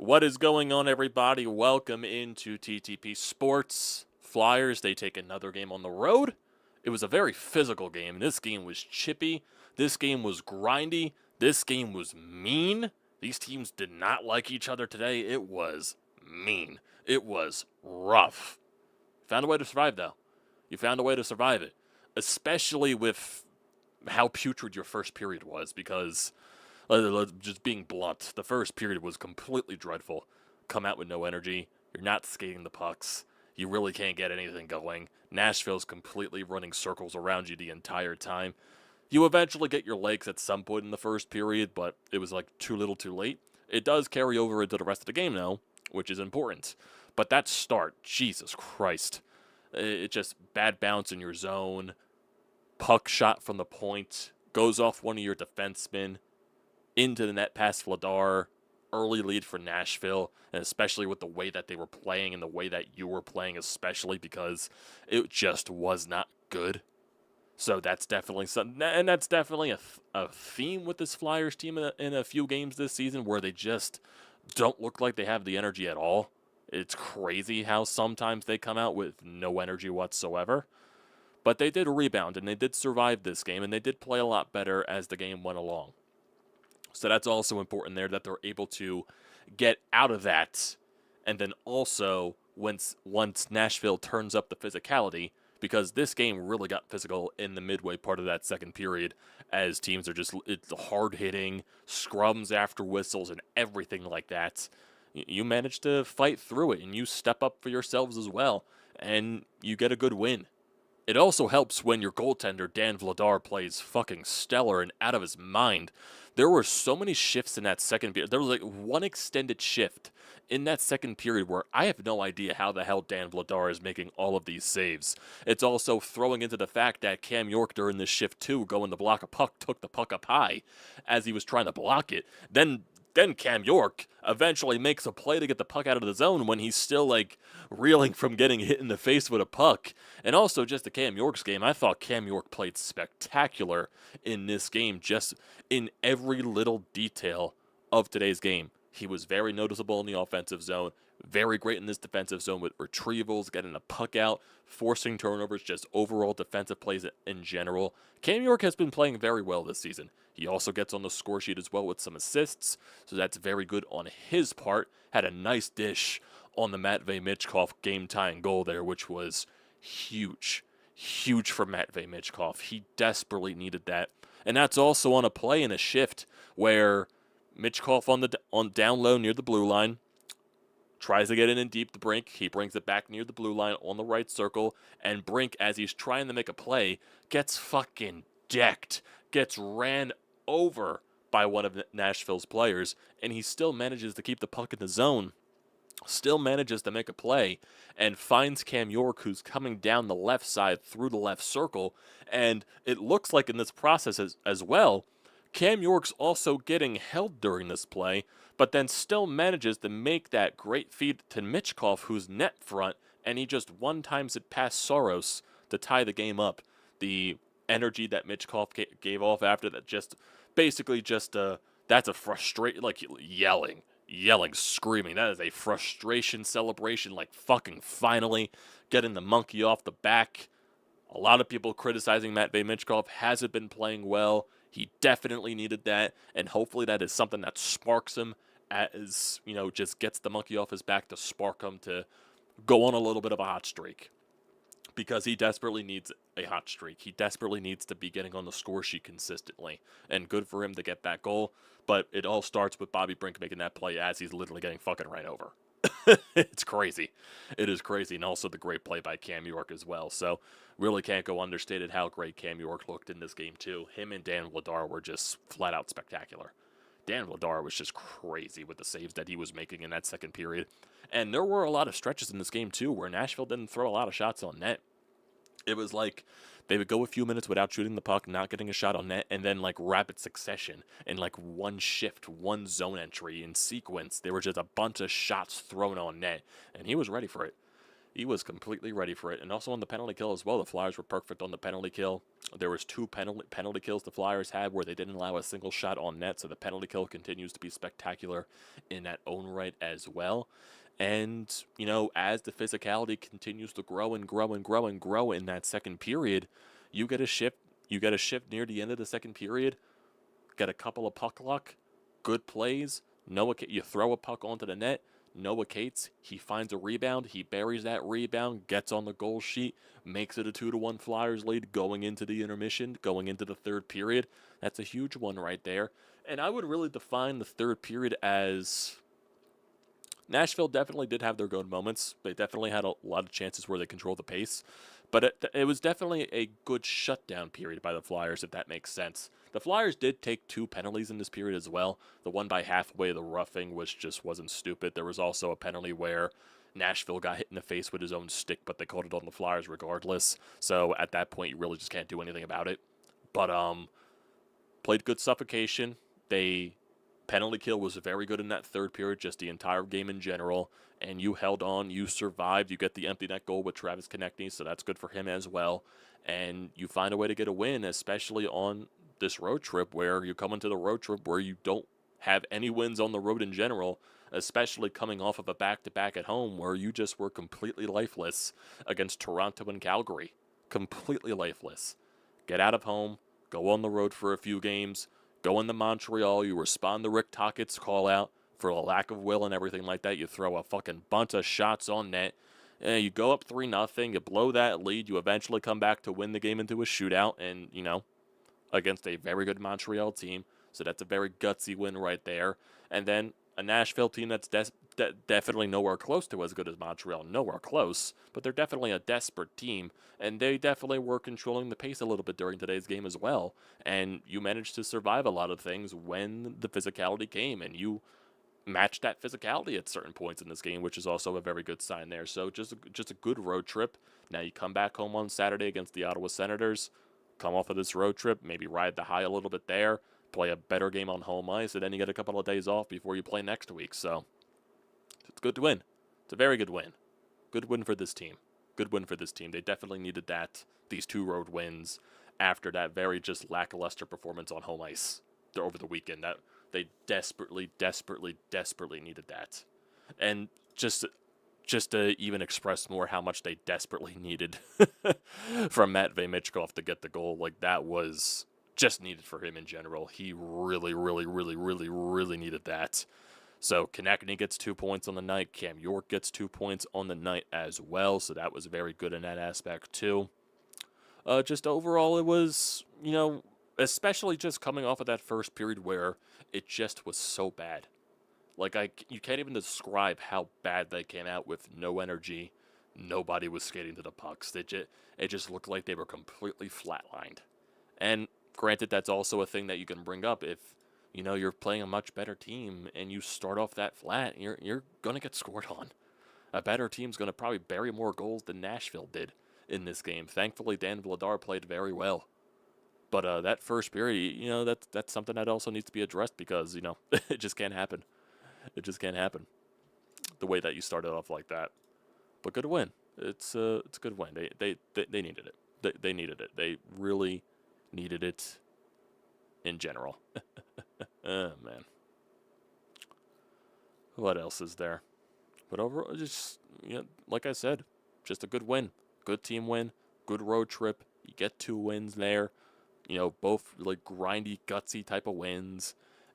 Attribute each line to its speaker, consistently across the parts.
Speaker 1: What is going on, everybody? Welcome into TTP Sports. Flyers, they take another game on the road. It was a very physical game. This game was chippy. This game was grindy. This game was mean. These teams did not like each other today. It was mean. It was rough. Found a way to survive, though. You found a way to survive it. Especially with how putrid your first period was, because just being blunt, the first period was completely dreadful. Come out with no energy. You're not skating the pucks. You really can't get anything going. Nashville's completely running circles around you the entire time. You eventually get your legs at some point in the first period, but it was like too little too late. It does carry over into the rest of the game now, which is important. But that start, Jesus Christ. It just bad bounce in your zone. Puck shot from the point. Goes off one of your defensemen. Into the net past Vladar, early lead for Nashville, and especially with the way that they were playing and the way that you were playing, especially because it just was not good. So that's definitely something, and that's definitely a theme with this Flyers team in a few games this season, where they just don't look like they have the energy at all. It's crazy how sometimes they come out with no energy whatsoever. But they did rebound, and they did survive this game, and they did play a lot better as the game went along. So that's also important there, that they're able to get out of that. And then also, once Nashville turns up the physicality, because this game really got physical in the midway part of that second period, as teams are it's hard-hitting, scrums after whistles, and everything like that. You manage to fight through it, and you step up for yourselves as well, and you get a good win. It also helps when your goaltender, Dan Vladar, plays fucking stellar and out of his mind. There were so many shifts in that second period. There was like one extended shift in that second period where I have no idea how the hell Dan Vladar is making all of these saves. It's also throwing into the fact that Cam York during this shift too, going to block a puck, took the puck up high as he was trying to block it. Then Cam York eventually makes a play to get the puck out of the zone when he's still, like, reeling from getting hit in the face with a puck. And also, just the Cam York's game, I thought Cam York played spectacular in this game, just in every little detail of today's game. He was very noticeable in the offensive zone, very great in this defensive zone with retrievals, getting the puck out, forcing turnovers, just overall defensive plays in general. Cam York has been playing very well this season. He also gets on the score sheet as well with some assists, so that's very good on his part. Had a nice dish on the Matvei Michkov game-tying goal there, which was huge. Huge for Matvei Michkov. He desperately needed that. And that's also on a play in a shift where Michkov on down low near the blue line tries to get in deep to Brink. He brings it back near the blue line on the right circle, and Brink, as he's trying to make a play, gets fucking decked, gets ran over by one of Nashville's players, and he still manages to keep the puck in the zone, still manages to make a play, and finds Cam York, who's coming down the left side through the left circle, and it looks like in this process as well, Cam York's also getting held during this play, but then still manages to make that great feed to Michkov, who's net front, and he just one-times it past Soros to tie the game up. The energy that Michkov gave off after that, just basically just that's a frustration, like yelling, screaming. That is a frustration celebration, like fucking finally getting the monkey off the back. A lot of people criticizing Matvei Michkov. Hasn't been playing well. He definitely needed that, and hopefully that is something that sparks him, as, you know, just gets the monkey off his back to spark him to go on a little bit of a hot streak. Because he desperately needs a hot streak. He desperately needs to be getting on the score sheet consistently. And good for him to get that goal. But it all starts with Bobby Brink making that play as he's literally getting fucking right over. It's crazy. It is crazy. And also the great play by Cam York as well. So really can't go understated how great Cam York looked in this game too. Him and Dan Vladar were just flat out spectacular. Dan Vladar was just crazy with the saves that he was making in that second period. And there were a lot of stretches in this game, too, where Nashville didn't throw a lot of shots on net. It was like they would go a few minutes without shooting the puck, not getting a shot on net, and then, like, rapid succession in, like, one shift, one zone entry in sequence. There were just a bunch of shots thrown on net, and he was ready for it. He was completely ready for it. And also on the penalty kill as well, the Flyers were perfect on the penalty kill. There was 2 penalty kills the Flyers had where they didn't allow a single shot on net, so the penalty kill continues to be spectacular in that own right as well. And, you know, as the physicality continues to grow and grow and grow and grow in that second period, you get a shift. You get a shift near the end of the second period, get a couple of puck luck, good plays. You throw a puck onto the net. Noah Cates, he finds a rebound, he buries that rebound, gets on the goal sheet, makes it a 2-1 Flyers lead going into the intermission, going into the third period. That's a huge one right there. And I would really define the third period as Nashville definitely did have their good moments. They definitely had a lot of chances where they controlled the pace. But it was definitely a good shutdown period by the Flyers, if that makes sense. The Flyers did take 2 penalties in this period as well. The one by halfway, the roughing, which just wasn't stupid. There was also a penalty where Nashville got hit in the face with his own stick, but they called it on the Flyers regardless. So at that point, you really just can't do anything about it. But played good suffocation. Penalty kill was very good in that third period, just the entire game in general. And you held on, you survived, you get the empty net goal with Travis Konechny, so that's good for him as well. And you find a way to get a win, especially on this road trip where you come into the road trip where you don't have any wins on the road in general, especially coming off of a back-to-back at home where you just were completely lifeless against Toronto and Calgary. Completely lifeless. Get out of home, go on the road for a few games, go into Montreal, you respond to Rick Tocchet's call out for a lack of will and everything like that. You throw a fucking bunch of shots on net. And you go up 3-0, you blow that lead, you eventually come back to win the game into a shootout, and, you know, against a very good Montreal team. So that's a very gutsy win right there. And then a Nashville team that's definitely nowhere close to as good as Montreal. Nowhere close, but they're definitely a desperate team. And they definitely were controlling the pace a little bit during today's game as well. And you managed to survive a lot of things when the physicality came, and you matched that physicality at certain points in this game, which is also a very good sign there. So just a good road trip. Now you come back home on Saturday against the Ottawa Senators, come off of this road trip, maybe ride the high a little bit there, play a better game on home ice, and then you get a couple of days off before you play next week. So it's good to win. It's a very good win. Good win for this team. Good win for this team. They definitely needed these 2 road wins after that very just lackluster performance on home ice over the weekend. That they desperately needed that. And just to even express more how much they desperately needed from Matvei Michkov to get the goal, like that was just needed for him in general. He really needed that. So Konechny gets 2 points on the night. Cam York gets 2 points on the night as well. So that was very good in that aspect too. Just overall, it was, you know, especially just coming off of that first period where it just was so bad. Like, you can't even describe how bad they came out with no energy. Nobody was skating to the pucks. It just looked like they were completely flatlined. And granted, that's also a thing that you can bring up if, you know, you're playing a much better team and you start off that flat, you're going to get scored on. A better team's going to probably bury more goals than Nashville did in this game. Thankfully, Dan Vladar played very well. But that first period, you know, that's something that also needs to be addressed because, you know, it just can't happen. It just can't happen the way that you started off like that. But good win. It's a good win. They needed it. They needed it. They really needed it in general. Oh, man. What else is there? But overall, just, you know, like I said, just a good win. Good team win. Good road trip. You get 2 wins there. You know, both like grindy, gutsy type of wins.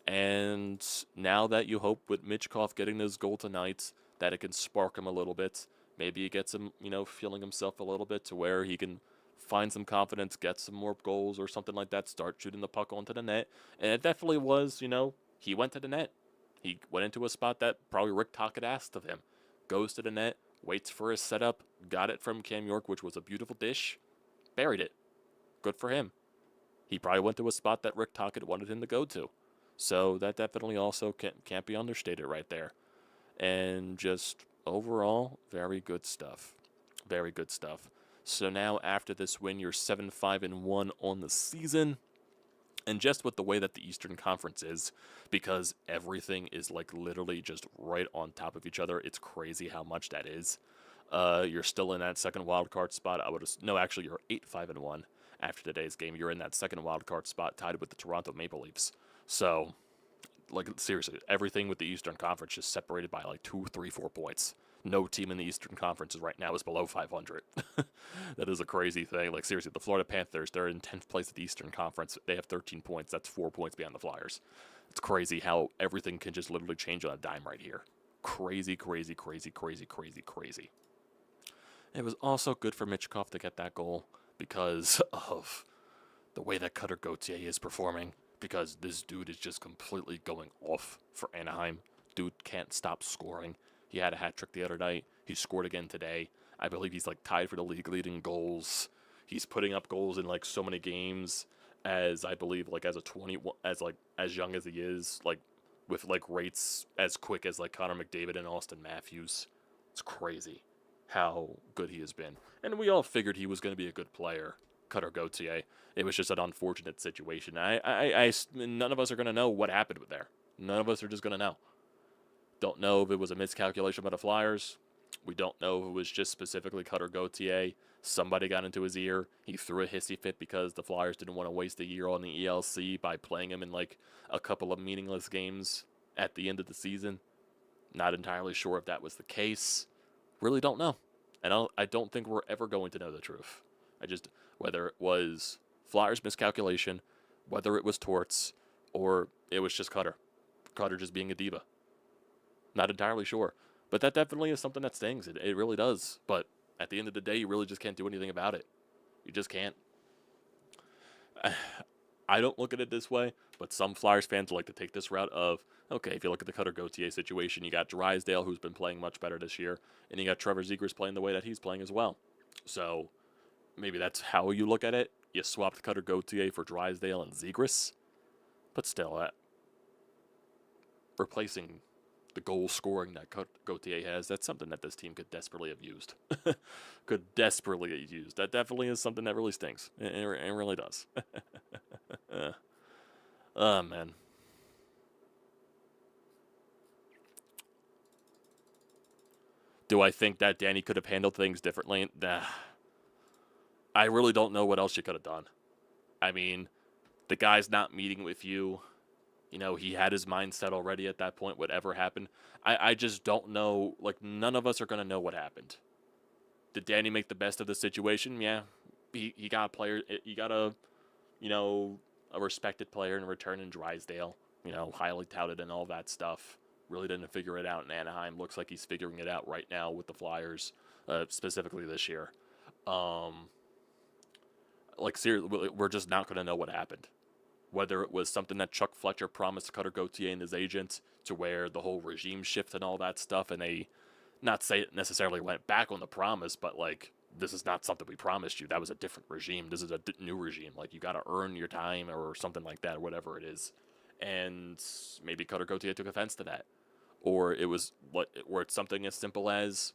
Speaker 1: And now that you hope with Michkov getting this goal tonight, that it can spark him a little bit. Maybe it gets him, you know, feeling himself a little bit to where he can find some confidence, get some more goals or something like that, start shooting the puck onto the net. And it definitely was, you know, he went to the net. He went into a spot that probably Rick Tocchet asked of him. Goes to the net, waits for his setup, got it from Cam York, which was a beautiful dish, buried it. Good for him. He probably went to a spot that Rick Tocchet wanted him to go to. So that definitely also can't be understated right there. And just overall, very good stuff. Very good stuff. So now after this win, you're 7-5-1 on the season. And just with the way that the Eastern Conference is, because everything is like literally just right on top of each other, it's crazy how much that is. You're still in that second wild card spot. No, actually, you're 8-5-1 after today's game. You're in that second wild card spot, tied with the Toronto Maple Leafs. So, like, seriously, everything with the Eastern Conference is separated by like 2, 3, 4 points. No team in the Eastern Conference right now is below 500. That is a crazy thing. Like, seriously, the Florida Panthers, they're in 10th place at the Eastern Conference. They have 13 points. That's 4 points behind the Flyers. It's crazy how everything can just literally change on a dime right here. Crazy, crazy, crazy, crazy, crazy, crazy. It was also good for Michkov to get that goal because of the way that Cutter Gauthier is performing, because this dude is just completely going off for Anaheim. Dude can't stop scoring. He had a hat trick the other night. He scored again today. I believe he's like tied for the league leading goals. He's putting up goals in like so many games as I believe like as a 21 as young as he is, like with like rates as quick as like Connor McDavid and Austin Matthews. It's crazy how good he has been. And we all figured he was going to be a good player, Cutter Gauthier. It was just an unfortunate situation. None of us are going to know what happened with there. None of us are just going to know. Don't know if it was a miscalculation by the Flyers. We don't know if it was just specifically Cutter Gauthier. Somebody got into his ear. He threw a hissy fit because the Flyers didn't want to waste a year on the ELC by playing him in like a couple of meaningless games at the end of the season. Not entirely sure if that was the case. Really don't know. And I don't think we're ever going to know the truth. Whether it was Flyers miscalculation, whether it was Torts, or it was just Cutter just being a diva. Not entirely sure. But that definitely is something that stings. It really does. But at the end of the day, you really just can't do anything about it. You just can't. I don't look at it this way, but some Flyers fans like to take this route of, okay, if you look at the Cutter Gauthier situation, you got Drysdale, who's been playing much better this year, and you got Trevor Zegras playing the way that he's playing as well. So maybe that's how you look at it. You swapped Cutter Gauthier for Drysdale and Zegras, but still, replacing the goal scoring that Gauthier has, that's something that this team could desperately have used. That definitely is something that really stings. It really does. Oh, man. Do I think that Danny could have handled things differently? Nah. I really don't know what else you could have done. I mean, the guy's not meeting with you. You know, he had his mindset already at that point, whatever happened. I just don't know. Like, none of us are going to know what happened. Did Danny make the best of the situation? Yeah. He got a player. He got a respected player in return in Drysdale. You know, highly touted and all that stuff. Really didn't figure it out in Anaheim. Looks like he's figuring it out right now with the Flyers, specifically this year. Seriously, we're just not going to know what happened. Whether it was something that Chuck Fletcher promised Cutter Gauthier and his agent, to where the whole regime shift and all that stuff, and they, not say it necessarily went back on the promise, but like, this is not something we promised you. That was a different regime. This is a new regime. Like, you got to earn your time or something like that, or whatever it is. And maybe Cutter Gauthier took offense to that. Or it was where it's something as simple as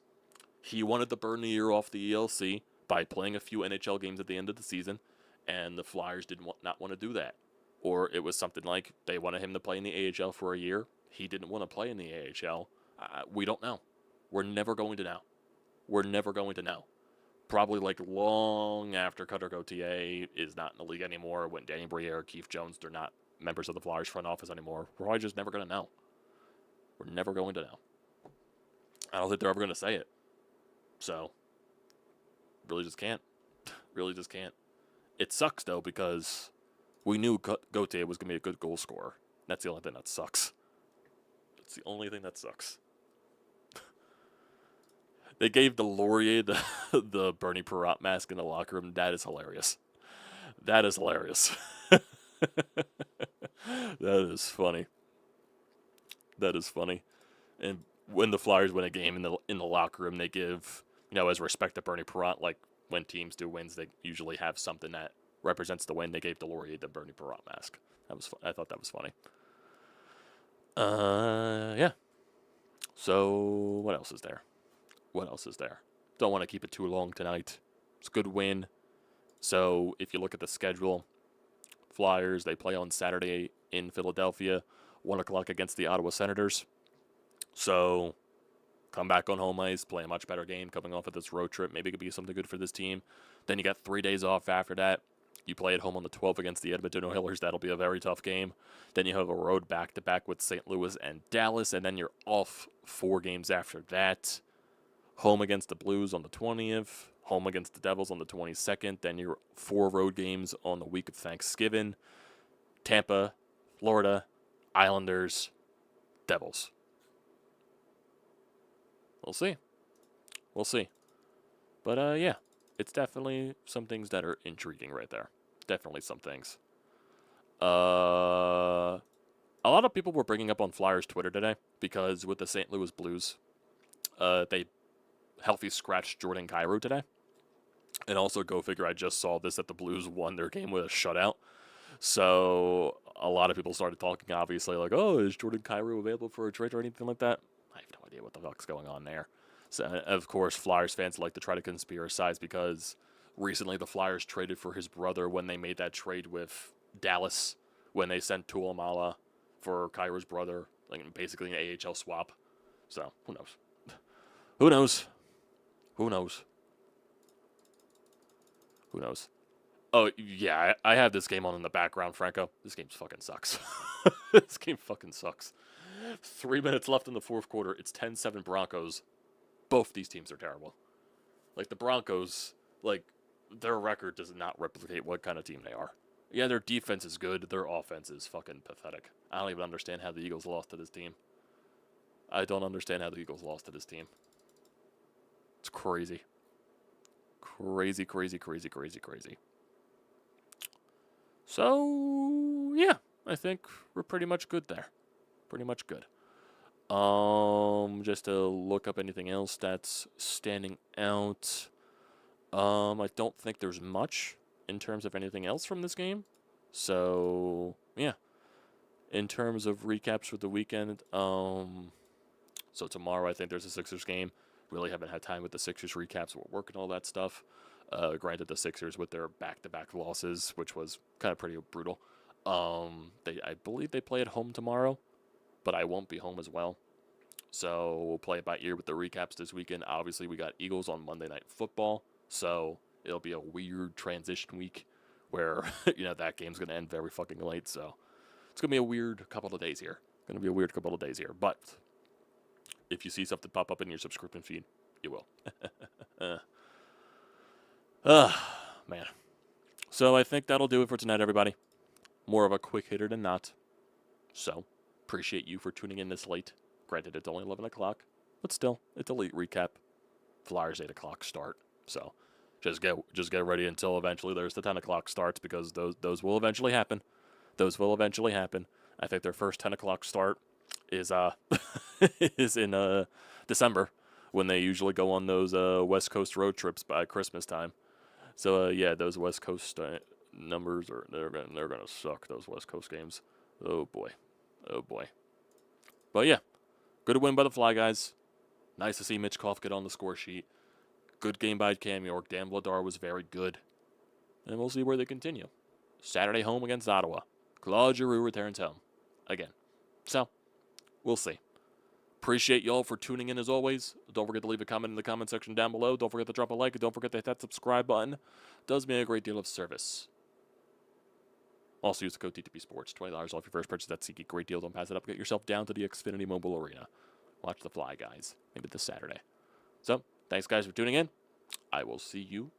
Speaker 1: he wanted to burn the year off the ELC by playing a few NHL games at the end of the season, and the Flyers not want to do that. Or it was something like they wanted him to play in the AHL for a year. He didn't want to play in the AHL. We don't know. We're never going to know. We're never going to know. Probably like long after Cutter Gauthier is not in the league anymore, when Danny Briere, Keith Jones, they're not members of the Flyers front office anymore. We're probably just never going to know. We're never going to know. I don't think they're ever going to say it. So, really just can't. Really just can't. It sucks, though, because we knew Gauthier was going to be a good goal scorer. That's the only thing that sucks. It's the only thing that sucks. They gave Delorier the Bernie Perrott mask in the locker room. That is hilarious. That is hilarious. That is funny. That is funny. And when the Flyers win a game in the locker room, they give, as respect to Bernie Perrott, like when teams do wins, they usually have something that represents the win. They gave Delorier the Bernie Perrott mask. I thought that was funny. Yeah. So what else is there? Don't want to keep it too long tonight. It's a good win. So if you look at the schedule, Flyers, they play on Saturday in Philadelphia, 1 o'clock against the Ottawa Senators. So come back on home ice, play a much better game coming off of this road trip. Maybe it could be something good for this team. Then you got 3 days off after that. You play at home on the 12th against the Edmonton Oilers. That'll be a very tough game. Then you have a road back-to-back with St. Louis and Dallas, and then you're off 4 games after that. Home against the Blues on the 20th. Home against the Devils on the 22nd. Then your 4 road games on the week of Thanksgiving. Tampa, Florida, Islanders, Devils. We'll see. We'll see. But, yeah, it's definitely some things that are intriguing right there. Definitely some things. A lot of people were bringing up on Flyers Twitter today because with the St. Louis Blues, they healthy scratched Jordan Kyrou today. And also, go figure, I just saw this, that the Blues won their game with a shutout. So a lot of people started talking, obviously, like, oh, is Jordan Kyrou available for a trade or anything like that? I have no idea what the fuck's going on there. So, of course, Flyers fans like to try to conspiracize because recently the Flyers traded for his brother when they made that trade with Dallas, when they sent Tuomaala for Kyrou's brother, like basically an AHL swap. So, who knows? Who knows? Who knows? Who knows? Oh, yeah, I have this game on in the background, Franco. This game fucking sucks. This game fucking sucks. 3 minutes left in the fourth quarter. It's 10-7 Broncos. Both these teams are terrible. Like, the Broncos, like, their record does not replicate what kind of team they are. Yeah, their defense is good. Their offense is fucking pathetic. I don't even understand how the Eagles lost to this team. I don't understand how the Eagles lost to this team. It's crazy. Crazy, crazy, crazy, crazy, crazy. So, yeah, I think we're pretty much good there. Pretty much good. Just to look up anything else that's standing out. I don't think there's much in terms of anything else from this game. So, yeah. In terms of recaps for the weekend, so tomorrow I think there's a Sixers game. Really haven't had time with the Sixers recaps. We're working all that stuff. Granted, the Sixers with their back-to-back losses, which was kind of pretty brutal. I believe they play at home tomorrow, but I won't be home as well. So we'll play it by ear with the recaps this weekend. Obviously, we got Eagles on Monday Night Football, so it'll be a weird transition week where, that game's going to end very fucking late. So it's going to be a weird couple of days here. But if you see something pop up in your subscription feed, you will. Man. So I think that'll do it for tonight, everybody. More of a quick hitter than not. So, appreciate you for tuning in this late. Granted, it's only 11 o'clock, but still, it's a late recap. Flyers 8 o'clock start. So, just get ready until eventually there's the 10 o'clock starts because those will eventually happen. I think their first 10 o'clock start is is in December when they usually go on those West Coast road trips by Christmas time. So yeah, those West Coast numbers they're gonna suck. Those West Coast games. Oh boy. But yeah, good win by the Fly guys. Nice to see Michkov get on the score sheet. Good game by Cam York. Dan Vladar was very good, and we'll see where they continue. Saturday home against Ottawa. Claude Giroux returns home again. So we'll see. Appreciate y'all for tuning in as always. Don't forget to leave a comment in the comment section down below. Don't forget to drop a like. Don't forget to hit that subscribe button. It does me a great deal of service. Also use the code TTPSPORTS. $20 off your first purchase. That's SEATGEEK. Great deal. Don't pass it up. Get yourself down to the Xfinity Mobile Arena. Watch the Fly guys. Maybe this Saturday. So, thanks guys for tuning in. I will see you